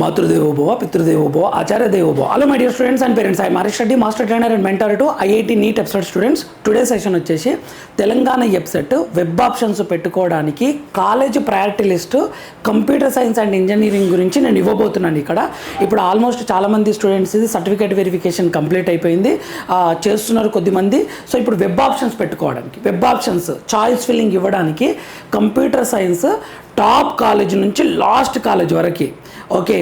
मातृदेवोभव पितृदेवोभव Acharya देवोभव. Hello my dear students and parents. I am Harish Reddy, master trainer and mentor to IIT NEET EBSET students. Today session వచ్చేసి Telangana EBSET web options పెట్టుకోవడానికి college priority list computer science and engineering గురించి నేను ఇవ్వబోతున్నాను. ఇక్కడ ఇప్పుడు almost చాలా మంది students ఇది సర్టిఫికేట్ వెరిఫికేషన్ కంప్లీట్ అయిపోయింది, చేస్తున్నారు కొద్దిమంది. సో ఇప్పుడు వెబ్ ఆప్షన్స్ పెట్టుకోవడానికి, వెబ్ ఆప్షన్స్ చాయిస్ ఫిల్లింగ్ ఇవ్వడానికి కంప్యూటర్ సైన్స్ టాప్ కాలేజ్ నుంచి లాస్ట్ కాలేజ్ వరకు, ఓకే,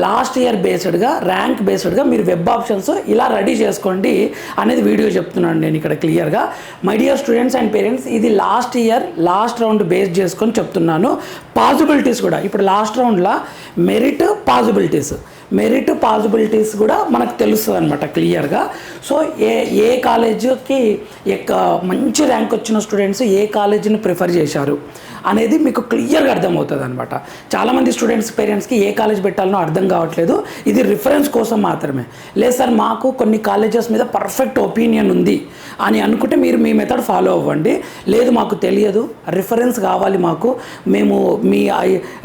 లాస్ట్ ఇయర్ బేస్డ్గా ర్యాంక్ బేస్డ్గా మీరు వెబ్ ఆప్షన్స్ ఇలా రెడీ చేసుకోండి అనేది వీడియో చెప్తున్నాను నేను ఇక్కడ క్లియర్గా. My dear students and parents, ఇది last year last round base చేసుకొని చెప్తున్నాను. పాసిబిలిటీస్ కూడా ఇప్పుడు లాస్ట్ రౌండ్లో మెరిట్ పాసిబిలిటీస్ కూడా మనకు తెలుస్తుంది అనమాట క్లియర్గా. సో ఏ కాలేజీకి మంచి ర్యాంక్ వచ్చిన స్టూడెంట్స్ ఏ కాలేజీని ప్రిఫర్ చేశారు అనేది మీకు క్లియర్గా అర్థమవుతుంది అనమాట. చాలామంది స్టూడెంట్స్ పేరెంట్స్కి ఏ కాలేజ్ పెట్టాలనో అర్థం కావట్లేదు. ఇది రిఫరెన్స్ కోసం మాత్రమే. లేదు సార్ మాకు కొన్ని కాలేజెస్ మీద పర్ఫెక్ట్ ఒపీనియన్ ఉంది అని అనుకుంటే మీరు మీ మెథడ్ ఫాలో అవ్వండి. లేదు మాకు తెలియదు, రిఫరెన్స్ కావాలి మాకు, మేము మీ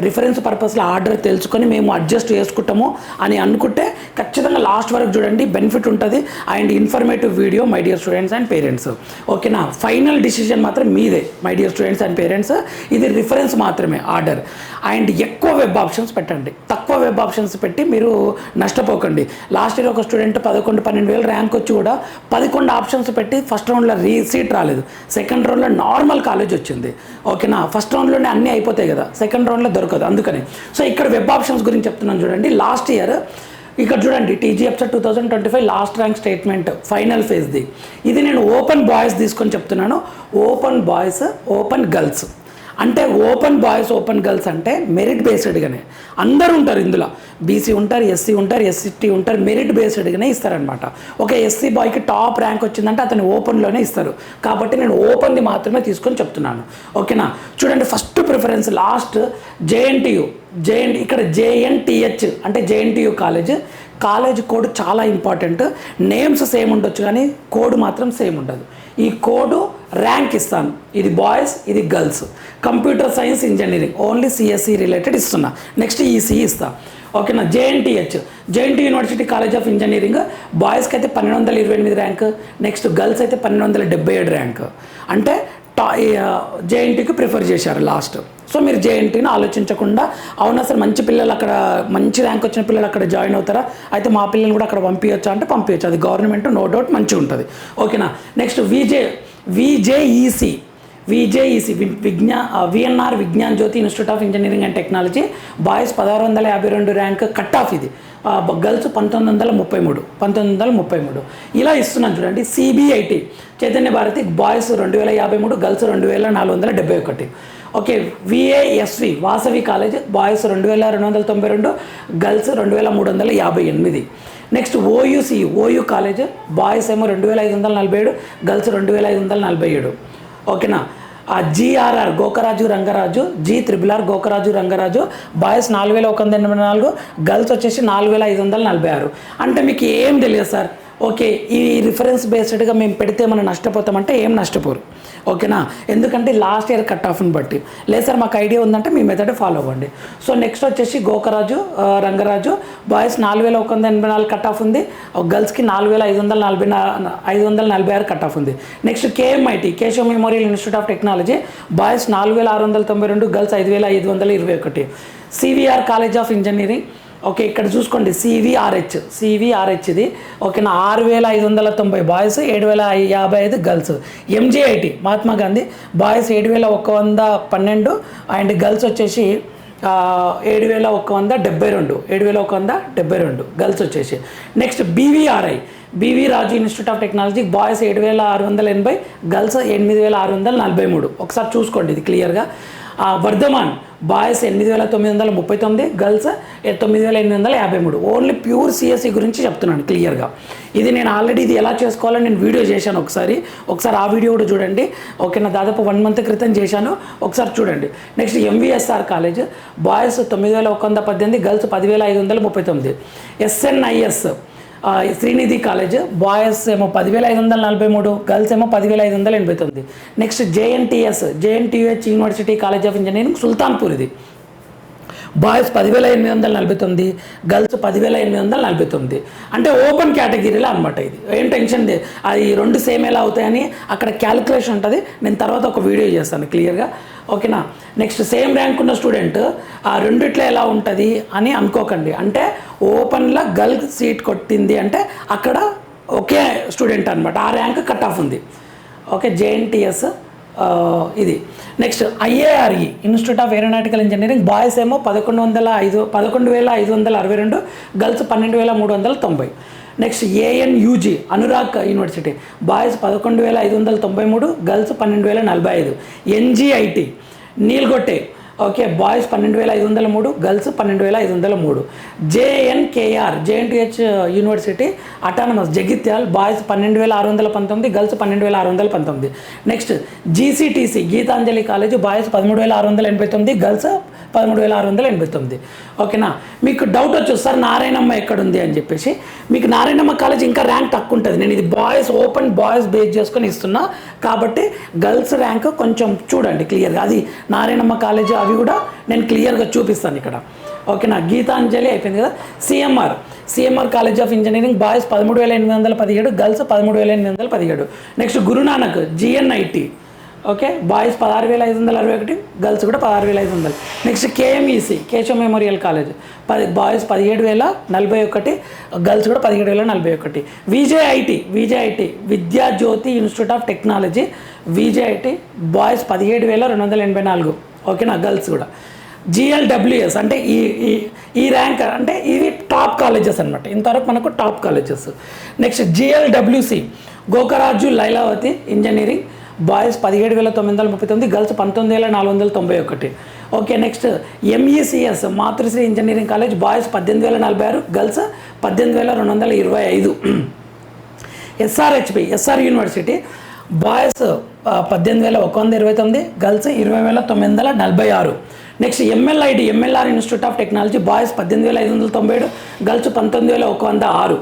రిఫరెన్స్ పర్పస్లో ఆర్డర్ తెలుసుకొని మేము అడ్జస్ట్ చేసుకుంటాము అని అనుకుంటే ఖచ్చితంగా లాస్ట్ వరకు చూడండి, బెనిఫిట్ ఉంటుంది and informative video my dear students and parents. ఓకేనా, ఫైనల్ డిసిషన్ మాత్రం మీదే my dear students and parents. ఇది రిఫరెన్స్ మాత్రమే ఆర్డర్. అండ్ ఎక్కువ వెబ్ ఆప్షన్స్ పెట్టండి, తక్కువ వెబ్ ఆప్షన్స్ పెట్టి మీరు నష్టపోకండి. లాస్ట్ ఇయర్ ఒక స్టూడెంట్ 11-12 ర్యాంక్ వచ్చి కూడా 11 ఆప్షన్స్ పెట్టి ఫస్ట్ రౌండ్లో సీట్ రాలేదు, సెకండ్ రౌండ్లో నార్మల్ కాలేజ్ వచ్చింది. ఓకేనా, ఫస్ట్ రౌండ్లోనే అన్నీ అయిపోతాయి కదా, సెకండ్ రౌండ్లో దొరకదు. అందుకని సో ఇక్కడ వెబ్ ఆప్షన్స్ గురించి చెప్తున్నాను చూడండి. లాస్ట్ ఇయర్ ఇక్కడ చూడండి TG EBSET 2025 last rank statement final ఫేజ్ది. ఇది నేను ఓపెన్ బాయ్స్ తీసుకొని చెప్తున్నాను. ఓపెన్ బాయ్స్ ఓపెన్ గర్ల్స్ అంటే ఓపెన్ బాయ్స్ ఓపెన్ గర్ల్స్ అంటే మెరిట్ బేస్డ్గానే అందరూ ఉంటారు ఇందులో. బీసీ ఉంటారు, ఎస్సీ ఉంటారు, ఎస్టీ ఉంటారు, మెరిట్ బేస్డ్గానే ఇస్తారనమాట. ఒక ఎస్సీ బాయ్కి టాప్ ర్యాంక్ వచ్చిందంటే అతను ఓపెన్లోనే ఇస్తారు. కాబట్టి నేను ఓపెన్ది మాత్రమే తీసుకొని చెప్తున్నాను. ఓకేనా, చూడండి ఫస్ట్ ప్రిఫరెన్స్ లాస్ట్ JNTU. ఇక్కడ JNTH అంటే JNTU కాలేజ్ కోడ్ చాలా ఇంపార్టెంట్. నేమ్స్ సేమ్ ఉండొచ్చు కానీ కోడ్ మాత్రం సేమ్ ఉండదు. ఈ కోడ్ ర్యాంక్ ఇస్తాను, ఇది బాయ్స్ ఇది girls. Computer science engineering only CSE related ఇస్తున్నా. నెక్స్ట్ ECE ఇస్తా. ఓకేనా, JNTH university college of engineering బాయ్స్కి అయితే 1228 ర్యాంక్, నెక్స్ట్ గర్ల్స్ అయితే 1277 ర్యాంక్. అంటే JNTకి ప్రిఫర్ చేశారు లాస్ట్. సో మీరు JNTని ఆలోచించకుండా అవునా సార్ మంచి పిల్లలు అక్కడ మంచి ర్యాంక్ వచ్చిన పిల్లలు అక్కడ జాయిన్ అవుతారా, అయితే మా పిల్లల్ని కూడా అక్కడ పంపించచ్చా అంటే పంపించచ్చు, అది గవర్నమెంట్ నో డౌట్ మంచిగా ఉంటుంది. ఓకేనా, next VJEC VNR Vignan Jyothi institute of engineering and technology boys 1652 rank cut off. ఇది గర్ల్స్ 1933 ఇలా ఇస్తున్నాను చూడండి. CBIT Chaitanya Bharathi boys 2053, girls 2471. Okay, VASV Vasavi college boys 2292, girls 2358. Next OU college boys ఏమో 2547, గర్ల్స్ 2547. ఓకేనా, GRR Gokaraju Rangaraju GRRR Gokaraju Rangaraju boys 4184, girls వచ్చేసి 4546. అంటే మీకు ఏం తెలియదు సార్. ఓకే, ఈ రిఫరెన్స్ బేస్డ్గా మేము పెడితే మనం నష్టపోతామంటే ఏం నష్టపోరు. ఓకేనా, ఎందుకంటే లాస్ట్ ఇయర్ కట్ ఆఫ్ని బట్టి. లేదు సార్ మాకు ఐడియా ఉందంటే మీ మెథడ్ ఫాలో అవ్వండి. సో నెక్స్ట్ వచ్చేసి Gokaraju Rangaraju boys 4184 cut off ఉంది, గర్ల్స్కి 4546 కట్ ఆఫ్ ఉంది. Next KMIT Keshav memorial institute of technology boys 4692, girls 5521. CVR college of engineering, okay ఇక్కడ చూసుకోండి CVRH ఇది. ఓకేనా, 6590 boys 7055 girls. MJIT Mahatma Gandhi boys 7112 and girls వచ్చేసి 7172 గర్ల్స్ వచ్చేసి. Next BV Raju institute of technology boys 7680, girls 8643. ఒకసారి చూసుకోండి ఇది క్లియర్గా. Vardhaman boys 8939, girls 9853. Only pure CSE గురించి చెప్తున్నాను క్లియర్గా. ఇది నేను ఆల్రెడీ ఇది ఎలా చేసుకోవాలని నేను వీడియో చేశాను, ఒకసారి ఆ వీడియో కూడా చూడండి. ఓకేనా, దాదాపు 1 month క్రితం చేశాను, ఒకసారి చూడండి. Next MVSR college boys 9118, girls 10539. SNIS Srinidhi college boys ఏమో 10543, గర్ల్స్ ఏమో 10589. Next JNTUH university college of engineering Sultanpur ఇది బాయ్స్ 10,849, గర్ల్స్ 10,849. అంటే ఓపెన్ కేటగిరీలో అనమాట. ఇది ఏం టెన్షన్ లేదు, అది రెండు సేమ్ ఎలా అవుతాయని అక్కడ క్యాలిక్యులేషన్ ఉంటుంది. నేను తర్వాత ఒక వీడియో చేస్తాను క్లియర్గా, ఓకేనా. నెక్స్ట్ సేమ్ ర్యాంక్ ఉన్న స్టూడెంట్ ఆ రెండిట్లో ఎలా ఉంటుంది అని అనుకోకండి. అంటే ఓపెన్లో గర్ల్ సీట్ కొట్టింది అంటే అక్కడ ఒకే స్టూడెంట్ అనమాట, ఆ ర్యాంక్ కట్ ఆఫ్ ఉంది. ఓకే, జేఎన్టీఎస్ ఇది. Next IARE institute of aeronautical engineering, boys ఏమో 11,562, girls 12,390. Next ANUG Anurag university, boys 11,593, girls 12,045. NGIT Neelgotte, okay, boys 12,503, girls 12,503. JNKR JNTH university autonomous Jagtial, boys 12,619, girls 12,619. Next GCTC Geethanjali college, boys 13,689, girls 13,689. ఓకేనా. మీకు doubt వచ్చు sir Narayanamma ఎక్కడుంది అని చెప్పేసి. మీకు Narayanamma college ఇంకా rank తక్కువ ఉంటుంది. నేను ఇది బాయ్స్ ఓపెన్ బాయ్స్ బేస్ చేసుకొని ఇస్తున్నా కాబట్టి గర్ల్స్ ర్యాంక్ కొంచెం చూడండి క్లియర్గా. అది నారాయణమ్మ కాలేజ్ అవి కూడా నేను క్లియర్గా చూపిస్తాను ఇక్కడ, ఓకేనా. గీతాంజలి అయిపోయింది కదా. CMR college of engineering, boys 13,817, girls 13,817. Next Guru Nanak GNIT, okay, boys 16,561, girls కూడా 16,500. Next KMEC Keshav memorial college, boys 17,041, girls కూడా 17,041. VJIT Vidya Jyothi institute of technology, VJIT, boys 17,284, ఓకేనా, గర్ల్స్ కూడా. జిఎల్డబ్ల్యూఎస్ అంటే ఈ ర్యాంక్ అంటే ఇవి టాప్ కాలేజెస్ అనమాట, ఇంతవరకు మనకు top colleges. Next GLWC Gokaraju Lailavathi engineering, boys 17,939, girls 19,491. Okay, next MECS Matrusri engineering college, boys 18,046, girls 18,225. SR university, boys 18,129, girls 20,946. Next MLR institute of technology, boys 18,597, girls 19,106.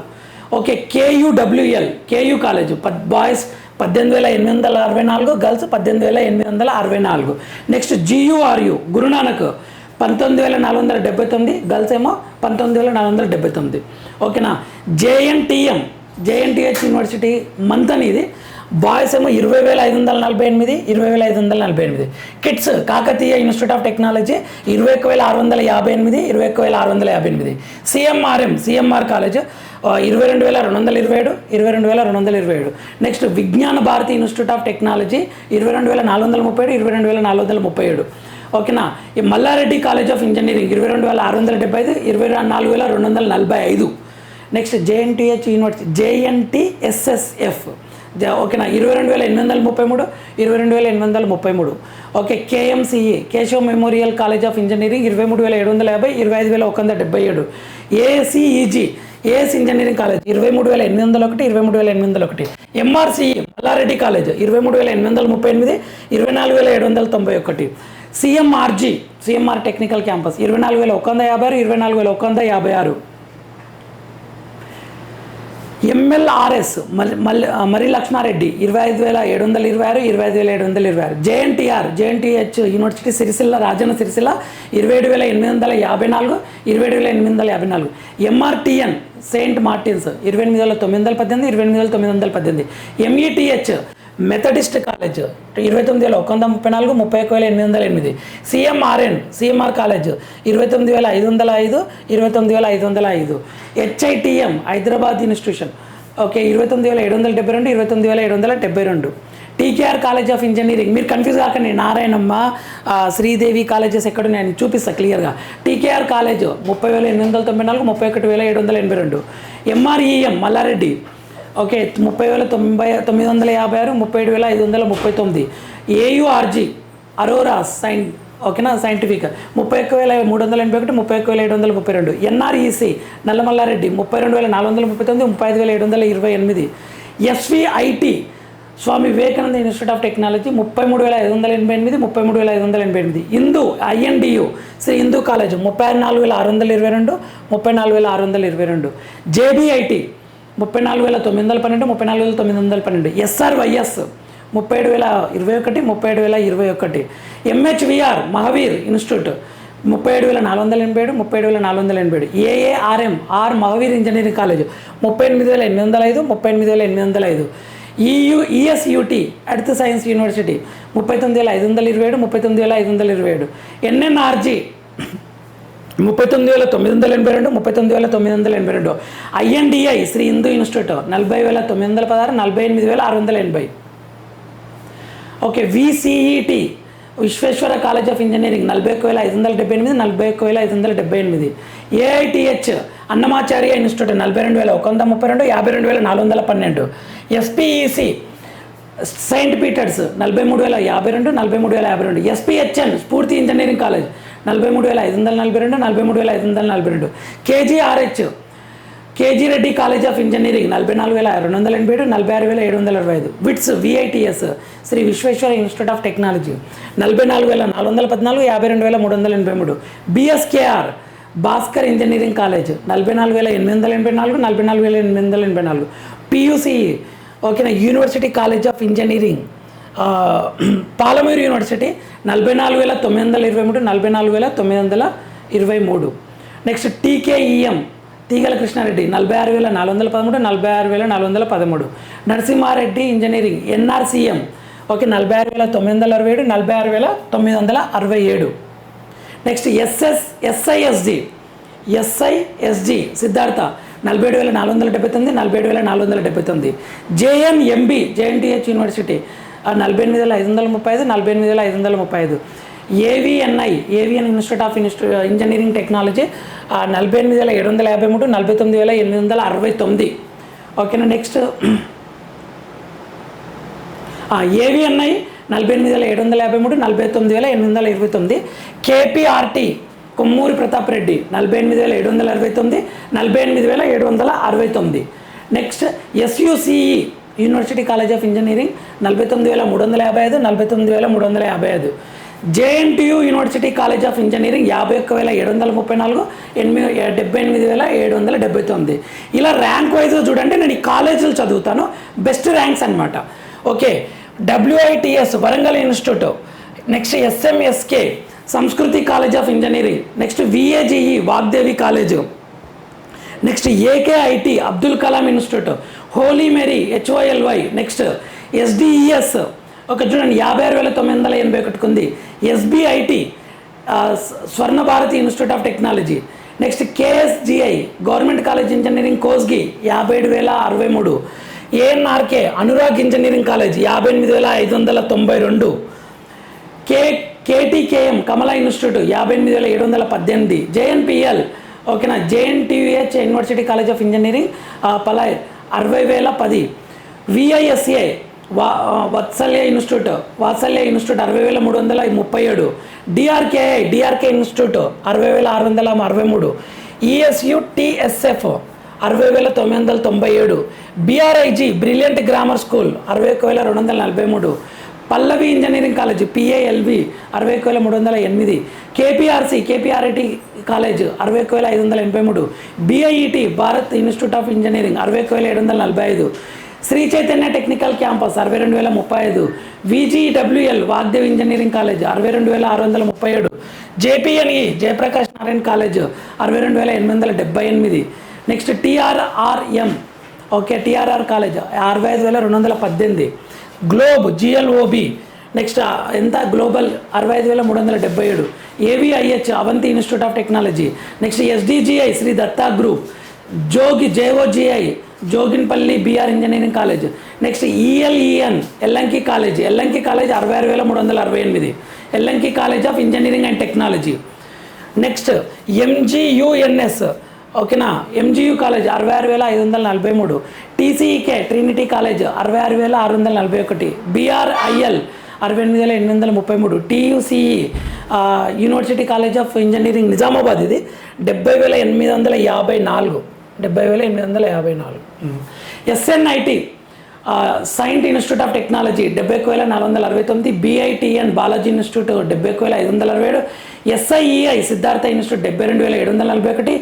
Okay, KU college, boys 18,864, girls 18,864. Next GURU Guru Nanak 19,479, girls ఏమో 19,479. ఓకేనా. JNTH university Manthan ఇది, boys ఏమో 20,548, 20,548. KITS Kakatiya institute of technology 21,658, 21,658. CMR college 22,227, 22,227. Next Vignana Bharathi institute of technology 22,437, 22,437. ఓకేనా. ఈ Malla Reddy college of engineering 22,675, 24,245. Next JNTH university JNTSSF, ఓకేనా, 22,833, 22,833. Okay, KMCE Keshav memorial college of engineering 23,750, 25,177. AS engineering college 23,801, 23,801. MRCE Malla Reddy college 23,838, 24,791. CMR technical campus 24,156, 24,156. MLRS మరి Laxma Reddy 25,726, 25,726. JNTH university Sircilla Rajanna Sircilla 27,854, 27,854. MRTN saint Martin's 28,918, 28,918. METH methodist college 29,134, 31,808. CMR college 29,505, 29,505. HITM Hyderabad institution, okay, 29,772, 29,772. TKR college of engineering, మీరు confuse కాకండి, Narayanamma Sridevi colleges ఎక్కడ నేను చూపిస్తాను క్లియర్గా. TKR college 30,894, 31,782. MREM Mallareddy, okay, 30,956, 37,539. AURG Aurora ఓకేనా scientific 31,381, 31,732. NREC Nallamallareddy 32,439, 35,728. SVIT Swami Vivekananda institute of technology 33,588, 33,588. INDU Sri Hindu college 34,622, 34,622. JBIT 34,912, 34,912. SRYS 37,021, 37,021. MHVR Mahaveer institute 37,487, 37,487. AARM Mahaveer engineering college 38,805, 38,805. ESUT earth science university 39,527, 39,527. NNRG 39,982, 39,982. INDI Sri Hindu institute 40,916, 48,680. Okay. VCET Visvesvaraya college of engineering 41,578, 41,578. AITH Annamacharya institute 42,132, 52,412. SPEC saint Peter's 43,052, 43,052. SPHN Sphoorthy engineering college 43,542, 43,542. KG Reddy college of engineering 44,287, 46,725. VITS VITS Sri Visvesvaraya institute of technology 44,414, 52,383. BSKR Bhaskar engineering college 44,884, 44,884. PUCE ఓకేనా university college of engineering Palamuru university 44,923, 44,923. Next TKEM Teegala Krishnareddy 46,413, 46,413. Narasimhareddy engineering NRCM okay 46,967, 46,967. Next SISG Siddhartha 47,479, 47,479. JNMB JNTH university 48,535, 48,535. AVN institute of engineering technology 48,753, 49,869. ఓకేనా. Next AVNI 48,753, 49,829. KPRT Kommuri Pratap Reddy 48,769, 48,769. Next SUCE university college of engineering 49,355, 49,355. JNTU university college of engineering 51,734, 78,779. ఇలా rank wise చూడండి. నేను ఈ కాలేజీలు చదువుతాను, best ranks అనమాట. Okay. WITS Warangal institute. Next SMSK Samskruti college of engineering. Next VAGE Vaagdevi college. Next AKIT Abdul Kalam institute. Holy Mary HOLY. Next SDES okay చూడండి 56,981 ఉంది. SBIT Swarna Bharathi institute of technology. Next KSGI government college engineering Kosgi 57,063. ANRK Anurag engineering college 58,592. KTKM Kamala institute 58,718. JNPL ఓకేనా JNTUH university college of engineering Palair 60,010. VISA Vathsalya institute 60,337. DRK institute 60,663. ESUTSF 60,997. BRIG brilliant grammar school 61,243. Pallavi engineering college PALV 61,308. KPRIT college 61,583. BIET Bharat institute of engineering 61,745. Sri Chaitanya technical campus 62,035. VGWL Vaagdevi engineering college 62,637. JPNE Jayaprakash Narayan college 62,878. Next TRRM okay TRR college 65,218. Globe GLOB next ఎంత global 65,377. AVIH Avanthi institute of technology. Next SDGI Sri Datta group. JOGI Joginpally BR engineering college. Next ELEN Ellenki college 66,368. Ellanki college of engineering and technology. Next MGUNS ఓకేనా MGU college 66,543. TCEK Trinity college 66,641. BRIL 68,833. TUCE university college of engineering Nizamabad ఇది 70,854. 70,854. SNIT saint institute of technology 71,469. BITN Balaji institute 71,567. SIEI Siddhartha institute 72,741.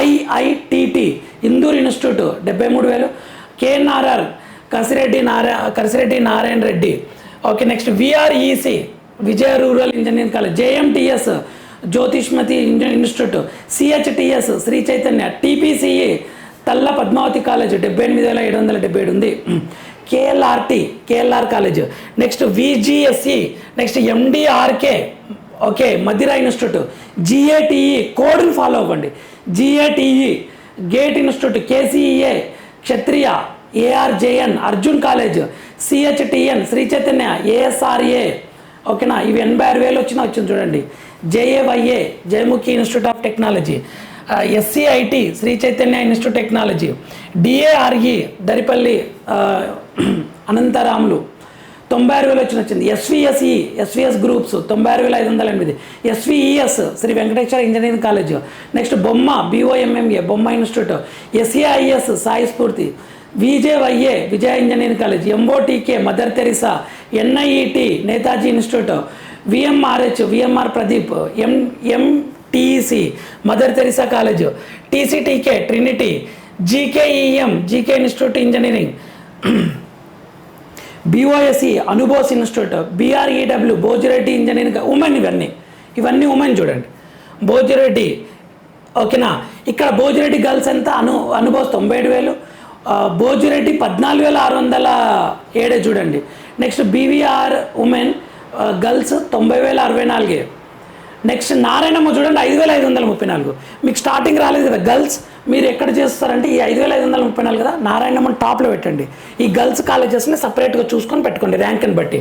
IITT Indur institute 73,000. KNRR Kasireddy Narayana Reddy okay. Next VREC Vijaya rural engineering college. JMTS Jyothishmathi institute, CHTS Sri Chaitanya, TPCE Talla Padmavathi college 78,777 ఉంది. KLR college, next VGSC, next MDRK, okay Madhira institute, GATE కోడ్ని follow అవ్వండి. GATE gate institute, KCEA Kshatriya, ARJN Arjun college, CHTN Sri Chaitanya, ASRA, ఓకేనా ఇవి 86,000 వచ్చింది చూడండి. JAYA Jayamukhi institute of technology, SCIT Sri Chaitanya institute technology, DARE Daripally Anantharamulu 96,000 వచ్చింది. SVS groups 96,508, SVES Sri Venkateswara engineering college, next Bomma BOMMA Bomma institute, SAIS Sai Sphoorthy, VJYA Vijaya engineering college, MOTK Mother Teresa, NIET Netaji institute, VMR Pradeep, MTEC mother Teresa college, TCTK Trinity, GK institute engineering, BOSC Anubose institute, BREW Bhojireddy engineering women, ఇవన్నీ women చూడండి. భోజిరెడ్డి, ఓకేనా ఇక్కడ Bhojireddy girls ఎంత అనుబోస్ 97,000, భోజిరెడ్డి 14,607 చూడండి. Next BVR women girls 90,064. Next Narayanamma చూడండి 5,534. మీకు starting రాలేదు కదా గర్ల్స్, మీరు ఎక్కడ చేస్తారంటే ఈ 5,534 కదా, నారాయణమ్మని టాప్లో పెట్టండి. ఈ గర్ల్స్ కాలేజెస్ని సపరేట్గా చూసుకొని పెట్టుకోండి ర్యాంక్ని బట్టి.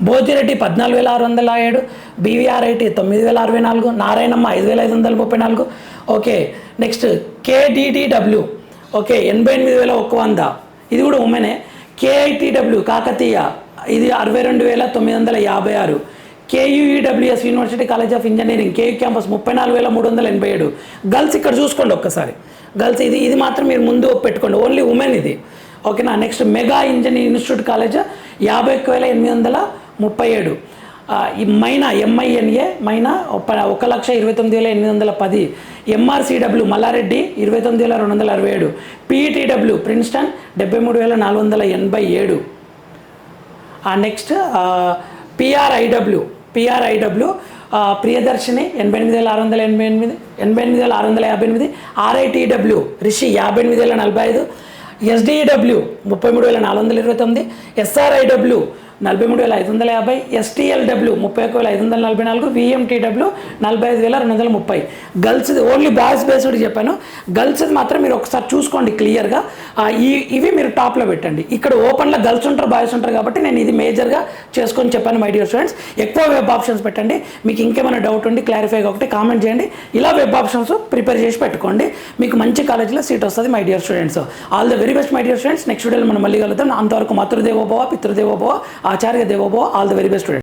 Bhojireddy 14,607, BVRIT 9,064, Narayanamma 5,534. Okay next KDDW, okay 88,100, ఇది కూడా ఉమెనే. కేఐటిడబ్ల్యూ కాకతీయ ఇది 62,956. KUEWS university college of engineering KU campus 34,387. Girls ఇక్కడ చూసుకోండి ఒక్కసారి, గర్ల్స్ ఇది మాత్రం మీరు ముందు పెట్టుకోండి, ఓన్లీ ఉమెన్ ఇది, ఓకేనా. Next mega engineering institute college 51,837. ఈ Maina MINA Maina 1,29,810. MRCW Mallareddy 29,267. PETW Princeton 73,487. Next PRIW Priyadarshini 88,658. RITW Rishi 58,045. SDEW 33,429. SRIW 43,550. STLW 31,544. VMTW 45,230. Girls only boys based చెప్పాను, గర్ల్స్ మాత్రం మీరు ఒకసారి చూసుకోండి క్లియర్గా. ఇవి మీరు టాప్లో పెట్టండి. ఇక్కడ ఓపెన్లో గర్ల్స్ ఉంటారు బాయ్స్ ఉంటారు కాబట్టి నేను ఇది మేజర్గా చేసుకొని చెప్పాను మై డియర్ స్టూడెంట్స్. ఎక్కువ వెబ్ ఆప్షన్స్ పెట్టండి. మీకు ఇంకేమైనా డౌట్ ఉండి క్లారిఫై ఒకటి కామెంట్ చేయండి. ఇలా వెబ్ ఆప్షన్స్ ప్రిపేర్ చేసి పెట్టుకోండి, మీకు మంచి కాలేజీలో సీట్ వస్తుంది my dear students. All the very best my dear students. Next వీడియోలో మనం మళ్ళీ కలుద్దాం. అంతవరకు మాతృదేవోభవ, పితృదేవోభవ, ఆచార్య దేవోభవ. All the very best students.